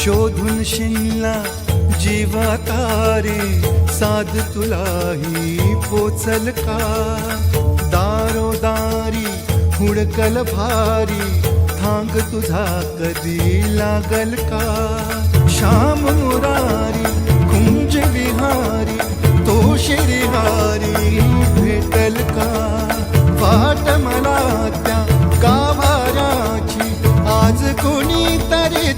शोधून शिनला जीवा तारे, साध तुलाही पोचल का? दारोदारी हुडकल भारी, थांग तुझा कधी लागल का? श्याम मुरारी कुंज विहारी, तो शिरिहारी भेटल का? वाट मला त्या गाभाऱ्याची, आज कोणी तरी